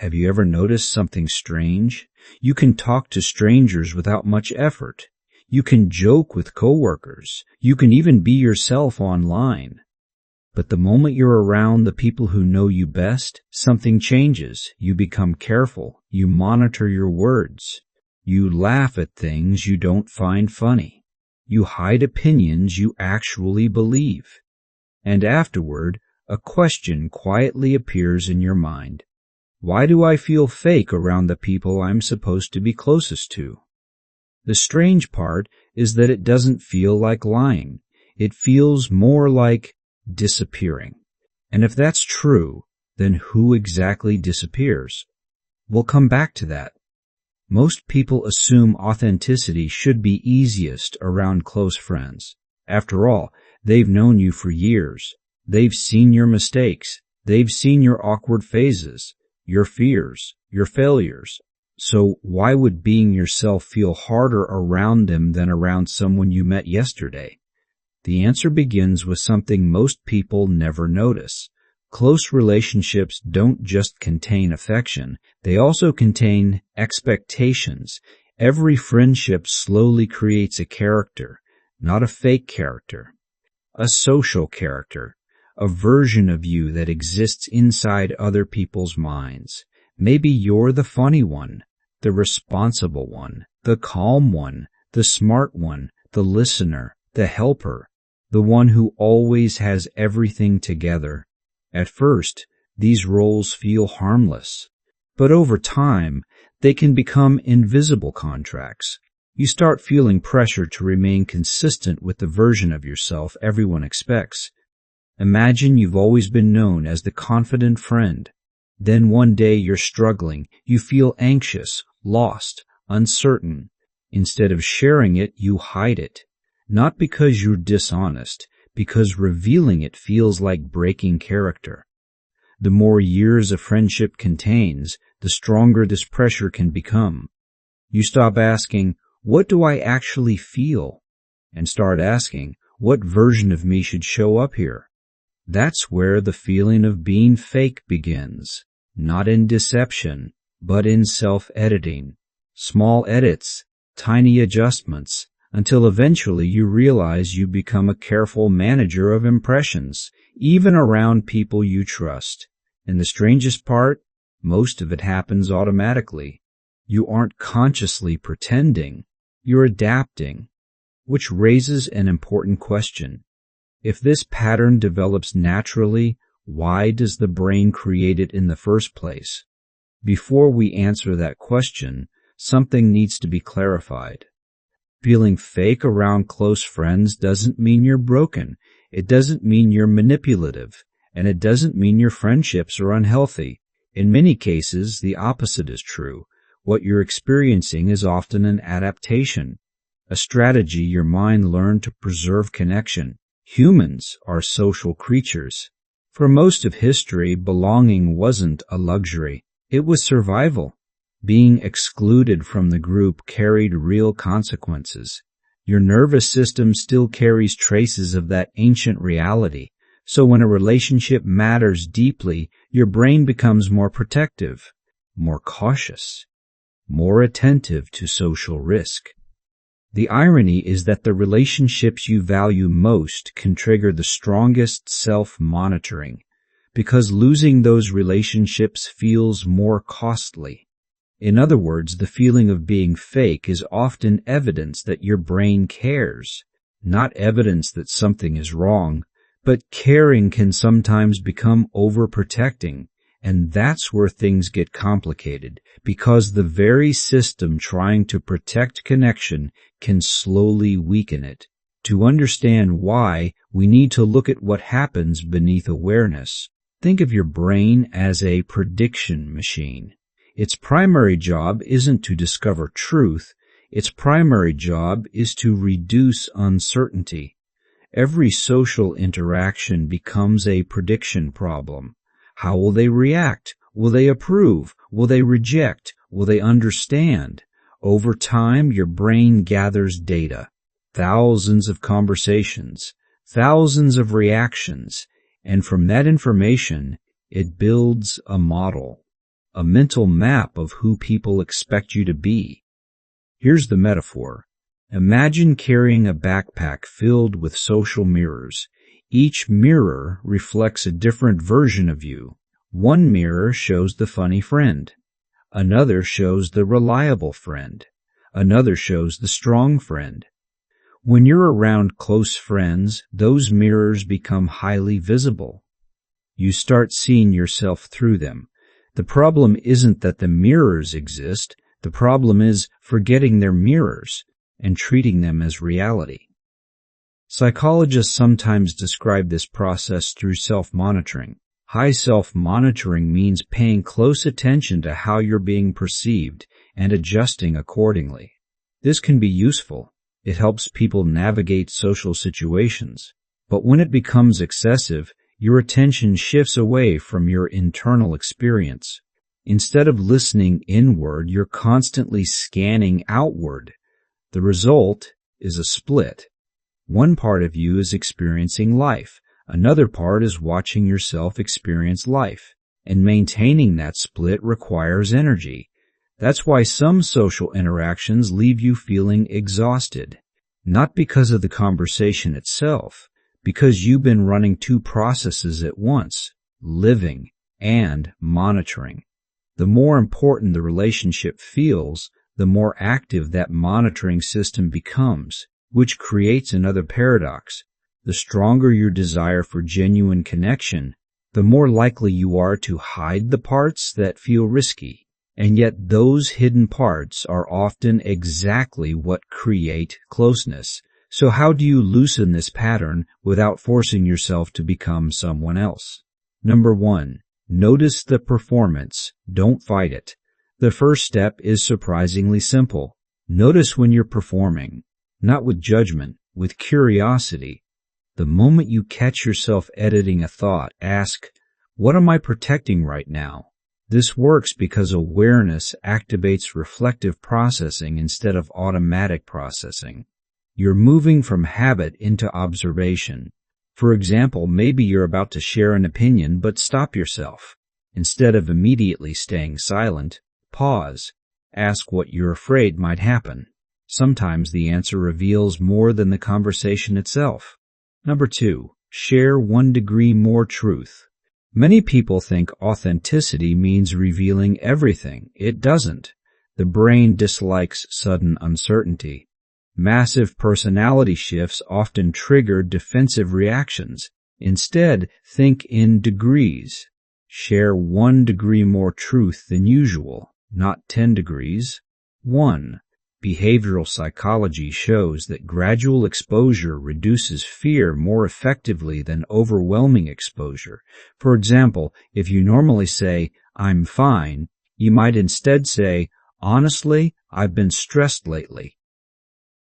Have you ever noticed something strange? You can talk to strangers without much effort. You can joke with coworkers. You can even be yourself online. But the moment you're around the people who know you best, something changes. You become careful. You monitor your words. You laugh at things you don't find funny. You hide opinions you actually believe. And afterward, a question quietly appears in your mind. Why do I feel fake around the people I'm supposed to be closest to? The strange part is that it doesn't feel like lying. It feels more like disappearing. And if that's true, then who exactly disappears? We'll come back to that. Most people assume authenticity should be easiest around close friends. After all, they've known you for years. They've seen your mistakes. They've seen your awkward phases, your fears, your failures. So why would being yourself feel harder around them than around someone you met yesterday? The answer begins with something most people never notice. Close relationships don't just contain affection, they also contain expectations. Every friendship slowly creates a character, not a fake character, a social character, a version of you that exists inside other people's minds. Maybe you're the funny one, the responsible one, the calm one, the smart one, the listener, the helper, the one who always has everything together. At first, these roles feel harmless, but over time, they can become invisible contracts. You start feeling pressure to remain consistent with the version of yourself everyone expects. Imagine you've always been known as the confident friend. Then one day you're struggling, you feel anxious, lost, uncertain. Instead of sharing it, you hide it. Not because you're dishonest, because revealing it feels like breaking character. The more years a friendship contains, the stronger this pressure can become. You stop asking, what do I actually feel? And start asking, what version of me should show up here? That's where the feeling of being fake begins, not in deception, but in self-editing. Small edits, tiny adjustments, until eventually you realize you become a careful manager of impressions, even around people you trust. And the strangest part, most of it happens automatically. You aren't consciously pretending, you're adapting, which raises an important question. If this pattern develops naturally, why does the brain create it in the first place? Before we answer that question, something needs to be clarified. Feeling fake around close friends doesn't mean you're broken. It doesn't mean you're manipulative. And it doesn't mean your friendships are unhealthy. In many cases, the opposite is true. What you're experiencing is often an adaptation, a strategy your mind learned to preserve connection. Humans are social creatures. For most of history, belonging wasn't a luxury. It was survival. Being excluded from the group carried real consequences. Your nervous system still carries traces of that ancient reality. So when a relationship matters deeply, your brain becomes more protective, more cautious, more attentive to social risk. The irony is that the relationships you value most can trigger the strongest self-monitoring, because losing those relationships feels more costly. In other words, the feeling of being fake is often evidence that your brain cares, not evidence that something is wrong. But caring can sometimes become overprotecting, and that's where things get complicated, because the very system trying to protect connection can slowly weaken it. To understand why, we need to look at what happens beneath awareness. Think of your brain as a prediction machine. Its primary job isn't to discover truth. Its primary job is to reduce uncertainty. Every social interaction becomes a prediction problem. How will they react? Will they approve? Will they reject? Will they understand? Over time, your brain gathers data, thousands of conversations, thousands of reactions, and from that information, it builds a model. a mental map of who people expect you to be. Here's the metaphor. Imagine carrying a backpack filled with social mirrors. Each mirror reflects a different version of you. One mirror shows the funny friend. Another shows the reliable friend. Another shows the strong friend. When you're around close friends, those mirrors become highly visible. You start seeing yourself through them. The problem isn't that the mirrors exist. The problem is forgetting they're mirrors and treating them as reality. Psychologists sometimes describe this process through self-monitoring. High self-monitoring means paying close attention to how you're being perceived and adjusting accordingly. This can be useful. It helps people navigate social situations. But when it becomes excessive, your attention shifts away from your internal experience. Instead of listening inward, you're constantly scanning outward. The result is a split. One part of you is experiencing life. Another part is watching yourself experience life. And maintaining that split requires energy. That's why some social interactions leave you feeling exhausted. Not because of the conversation itself, because you've been running two processes at once, living and monitoring. The more important the relationship feels, the more active that monitoring system becomes, which creates another paradox. The stronger your desire for genuine connection, the more likely you are to hide the parts that feel risky. And yet those hidden parts are often exactly what create closeness. So how do you loosen this pattern without forcing yourself to become someone else? Number 1, notice the performance. Don't fight it. The first step is surprisingly simple. Notice when you're performing, not with judgment, with curiosity. The moment you catch yourself editing a thought, ask, what am I protecting right now? This works because awareness activates reflective processing instead of automatic processing. You're moving from habit into observation. For example, maybe you're about to share an opinion, but stop yourself. Instead of immediately staying silent, pause. Ask what you're afraid might happen. Sometimes the answer reveals more than the conversation itself. Number 2, share 1 degree more truth. Many people think authenticity means revealing everything. It doesn't. The brain dislikes sudden uncertainty. Massive personality shifts often trigger defensive reactions. Instead, think in degrees. Share 1 degree more truth than usual, not 10 degrees. 1. Behavioral psychology shows that gradual exposure reduces fear more effectively than overwhelming exposure. For example, if you normally say, I'm fine, you might instead say, honestly, I've been stressed lately.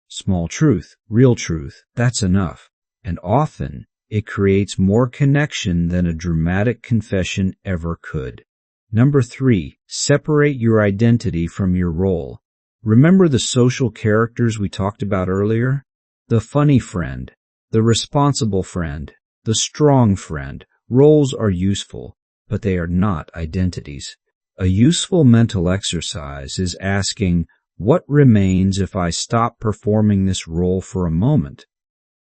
Small truth, real truth, that's enough. And often, it creates more connection than a dramatic confession ever could. Number 3, separate your identity from your role. Remember the social characters we talked about earlier? The funny friend, the responsible friend, the strong friend. Roles are useful, but they are not identities. A useful mental exercise is asking, what remains if I stop performing this role for a moment?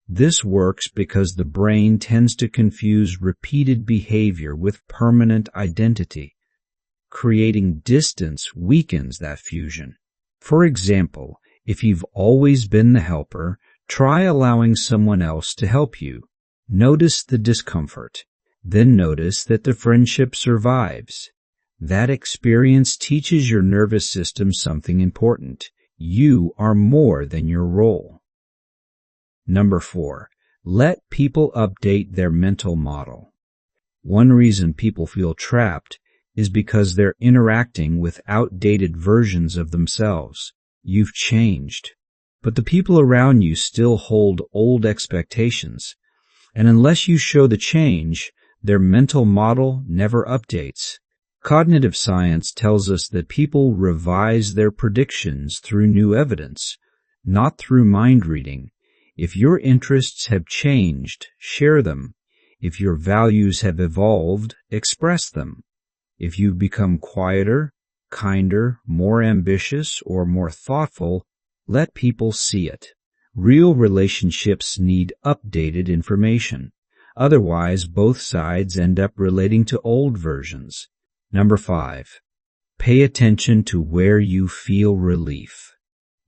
This works because the brain tends to confuse repeated behavior with permanent identity. Creating distance weakens that fusion. For example, if you've always been the helper, try allowing someone else to help you. Notice the discomfort. Then notice that the friendship survives. That experience teaches your nervous system something important. You are more than your role. Number 4, let people update their mental model. One reason people feel trapped is because they're interacting with outdated versions of themselves. You've changed, but the people around you still hold old expectations. And unless you show the change, their mental model never updates. Cognitive science tells us that people revise their predictions through new evidence, not through mind reading. If your interests have changed, share them. If your values have evolved, express them. If you become quieter, kinder, more ambitious, or more thoughtful, let people see it. Real relationships need updated information. Otherwise, both sides end up relating to old versions. Number 5. Pay attention to where you feel relief.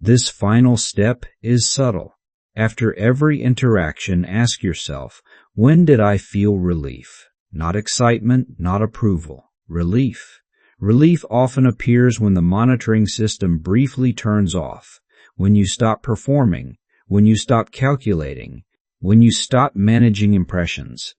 This final step is subtle. After every interaction, ask yourself, when did I feel relief? Not excitement, not approval. Relief. Relief often appears when the monitoring system briefly turns off, when you stop performing, when you stop calculating, when you stop managing impressions.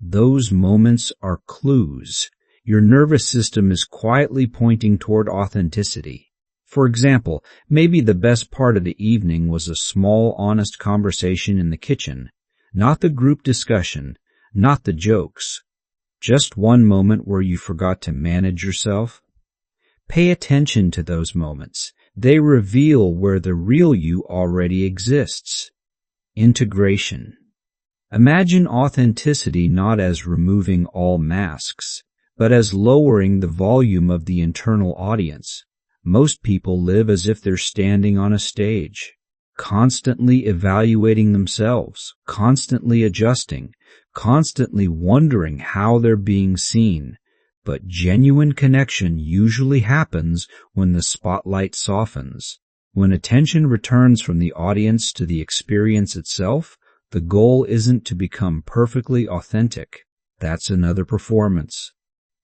Those moments are clues. Your nervous system is quietly pointing toward authenticity. For example, maybe the best part of the evening was a small, honest conversation in the kitchen, not the group discussion, not the jokes. Just one moment where you forgot to manage yourself. Pay attention to those moments. They reveal where the real you already exists. Integration. Imagine authenticity not as removing all masks, but as lowering the volume of the internal audience. Most people live as if they're standing on a stage, constantly evaluating themselves, constantly adjusting, constantly wondering how they're being seen. But genuine connection usually happens when the spotlight softens. When attention returns from the audience to the experience itself, the goal isn't to become perfectly authentic. That's another performance.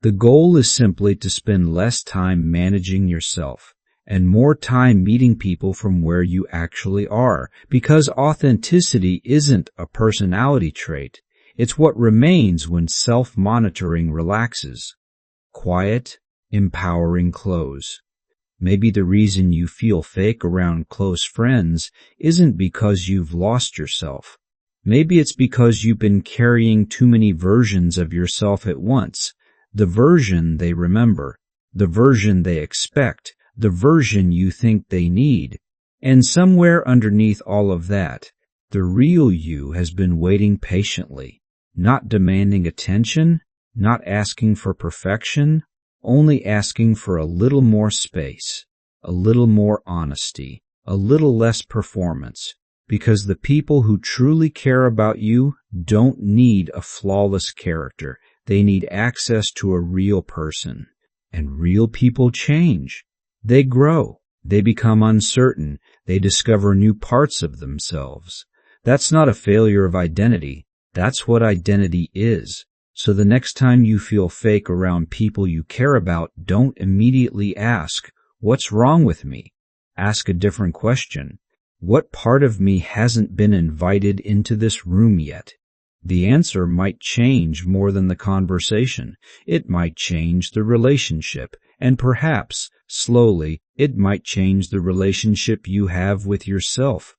The goal is simply to spend less time managing yourself and more time meeting people from where you actually are, because authenticity isn't a personality trait. It's what remains when self-monitoring relaxes. Quiet, empowering close. Maybe the reason you feel fake around close friends isn't because you've lost yourself. Maybe it's because you've been carrying too many versions of yourself at once. The version they remember, the version they expect, the version you think they need. And somewhere underneath all of that, the real you has been waiting patiently, not demanding attention, not asking for perfection, only asking for a little more space, a little more honesty, a little less performance, because the people who truly care about you don't need a flawless character. They need access to a real person. And real people change. They grow. They become uncertain. They discover new parts of themselves. That's not a failure of identity. That's what identity is. So the next time you feel fake around people you care about, don't immediately ask, "What's wrong with me?" Ask a different question. What part of me hasn't been invited into this room yet? The answer might change more than the conversation. It might change the relationship, and perhaps, slowly, it might change the relationship you have with yourself.